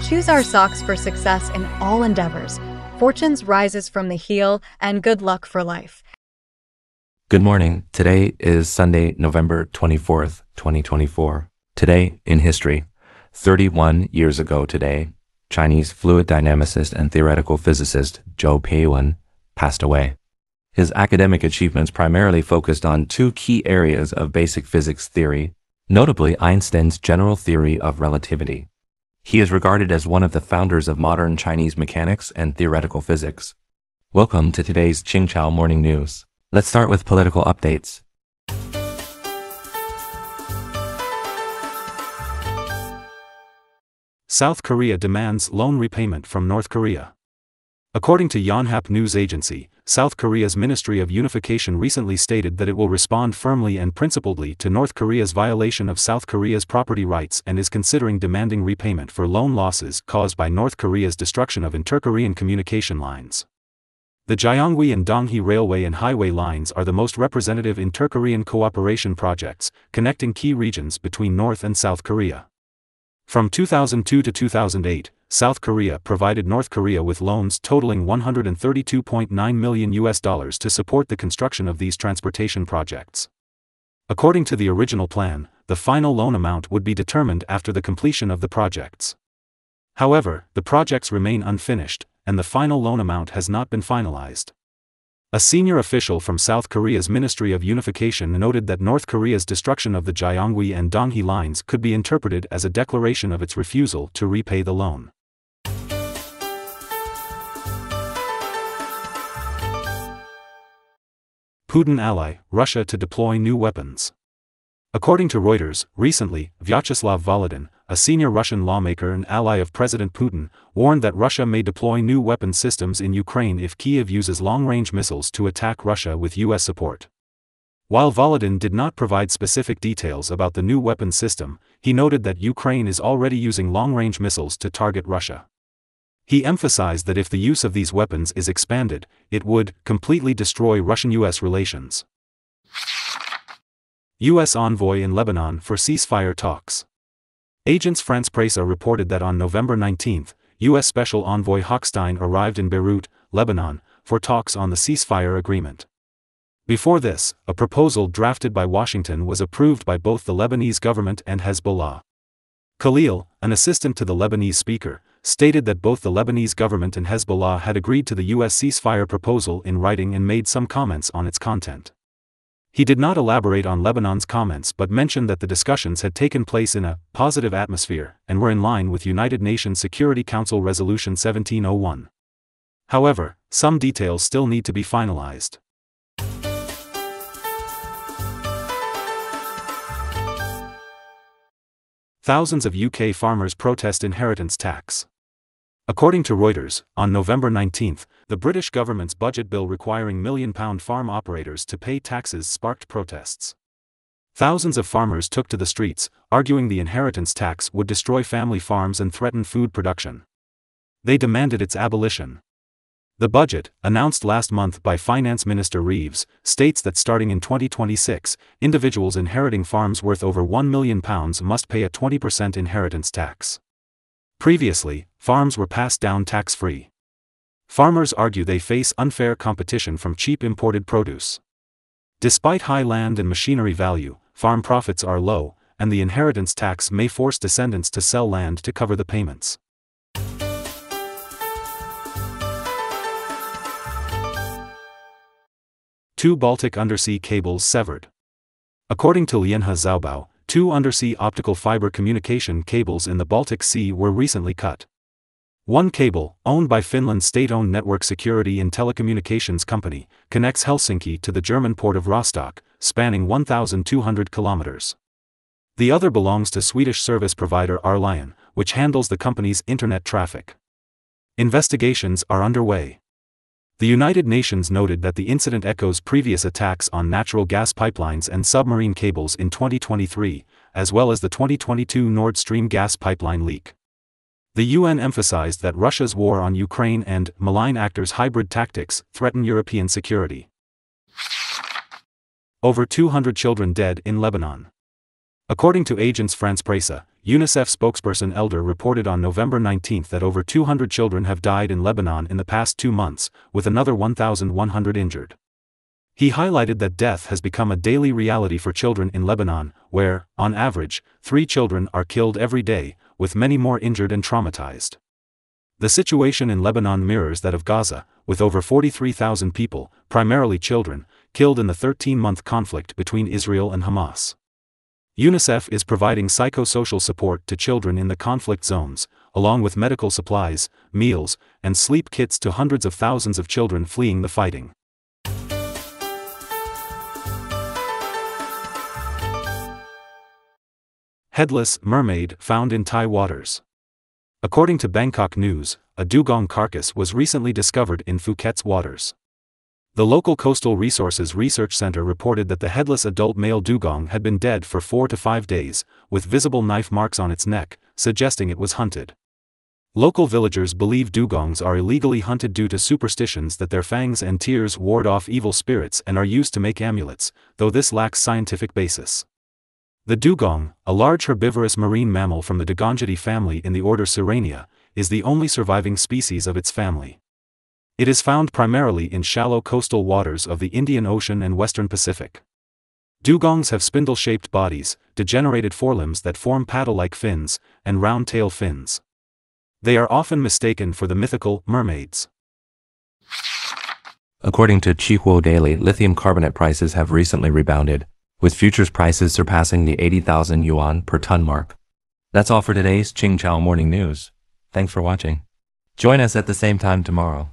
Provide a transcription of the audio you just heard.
choose our socks for success in all endeavors. Fortunes rises from the heel, and good luck for life. Good morning. Today is Sunday, November 24th, 2024. Today in history, 31 years ago today, Chinese fluid dynamicist and theoretical physicist Zhou Peiwen passed away. His academic achievements primarily focused on two key areas of basic physics theory, notably Einstein's general theory of relativity. He is regarded as one of the founders of modern Chinese mechanics and theoretical physics. Welcome to today's Qingchao Morning News. Let's start with political updates. South Korea demands loan repayment from North Korea. According to Yonhap News Agency, South Korea's Ministry of Unification recently stated that it will respond firmly and principledly to North Korea's violation of South Korea's property rights and is considering demanding repayment for loan losses caused by North Korea's destruction of inter-Korean communication lines. The Gyeongui and Donghae Railway and Highway lines are the most representative inter-Korean cooperation projects, connecting key regions between North and South Korea. From 2002 to 2008, South Korea provided North Korea with loans totaling $132.9 million to support the construction of these transportation projects. According to the original plan, the final loan amount would be determined after the completion of the projects. However, the projects remain unfinished, and the final loan amount has not been finalized. A senior official from South Korea's Ministry of Unification noted that North Korea's destruction of the Gyeongui and Donghae lines could be interpreted as a declaration of its refusal to repay the loan. Putin ally, Russia to deploy new weapons. According to Reuters, recently, Vyacheslav Volodin, a senior Russian lawmaker and ally of President Putin, warned that Russia may deploy new weapon systems in Ukraine if Kyiv uses long-range missiles to attack Russia with U.S. support. While Volodin did not provide specific details about the new weapon system, he noted that Ukraine is already using long-range missiles to target Russia. He emphasized that if the use of these weapons is expanded, it would completely destroy Russian-U.S. relations. U.S. envoy in Lebanon for ceasefire talks. Agence France-Presse reported that on November 19, U.S. Special Envoy Hochstein arrived in Beirut, Lebanon, for talks on the ceasefire agreement. Before this, a proposal drafted by Washington was approved by both the Lebanese government and Hezbollah. Khalil, an assistant to the Lebanese speaker, stated that both the Lebanese government and Hezbollah had agreed to the U.S. ceasefire proposal in writing and made some comments on its content. He did not elaborate on Lebanon's comments but mentioned that the discussions had taken place in a positive atmosphere and were in line with United Nations Security Council Resolution 1701. However, some details still need to be finalized. Thousands of UK farmers protest inheritance tax. According to Reuters, on November 19, the British government's budget bill requiring £1 million farm operators to pay taxes sparked protests. Thousands of farmers took to the streets, arguing the inheritance tax would destroy family farms and threaten food production. They demanded its abolition. The budget, announced last month by Finance Minister Reeves, states that starting in 2026, individuals inheriting farms worth over £1 million must pay a 20% inheritance tax. Previously, farms were passed down tax-free. Farmers argue they face unfair competition from cheap imported produce. Despite high land and machinery value, farm profits are low, and the inheritance tax may force descendants to sell land to cover the payments. Two Baltic undersea cables severed. According to Lianhe Zaobao, two undersea optical fiber communication cables in the Baltic Sea were recently cut. One cable, owned by Finland's state-owned network security and telecommunications company, connects Helsinki to the German port of Rostock, spanning 1,200 kilometers. The other belongs to Swedish service provider R-Lion, which handles the company's internet traffic. Investigations are underway. The United Nations noted that the incident echoes previous attacks on natural gas pipelines and submarine cables in 2023, as well as the 2022 Nord Stream gas pipeline leak. The UN emphasized that Russia's war on Ukraine and malign actors' hybrid tactics threaten European security. Over 200 children dead in Lebanon. According to Agence France-Presse, UNICEF spokesperson Elder reported on November 19 that over 200 children have died in Lebanon in the past 2 months, with another 1,100 injured. He highlighted that death has become a daily reality for children in Lebanon, where, on average, 3 children are killed every day, with many more injured and traumatized. The situation in Lebanon mirrors that of Gaza, with over 43,000 people, primarily children, killed in the 13-month conflict between Israel and Hamas. UNICEF is providing psychosocial support to children in the conflict zones, along with medical supplies, meals, and sleep kits to hundreds of thousands of children fleeing the fighting. Headless mermaid found in Thai waters. According to Bangkok News, a dugong carcass was recently discovered in Phuket's waters. The local Coastal Resources Research Center reported that the headless adult male dugong had been dead for 4 to 5 days, with visible knife marks on its neck, suggesting it was hunted. Local villagers believe dugongs are illegally hunted due to superstitions that their fangs and tears ward off evil spirits and are used to make amulets, though this lacks scientific basis. The dugong, a large herbivorous marine mammal from the Dugongidae family in the order Sirenia, is the only surviving species of its family. It is found primarily in shallow coastal waters of the Indian Ocean and Western Pacific. Dugongs have spindle-shaped bodies, degenerated forelimbs that form paddle-like fins, and round tail fins. They are often mistaken for the mythical mermaids. According to Chihuo Daily, lithium carbonate prices have recently rebounded, with futures prices surpassing the 80,000 yuan per ton mark. That's all for today's Qingchao Morning News. Thanks for watching. Join us at the same time tomorrow.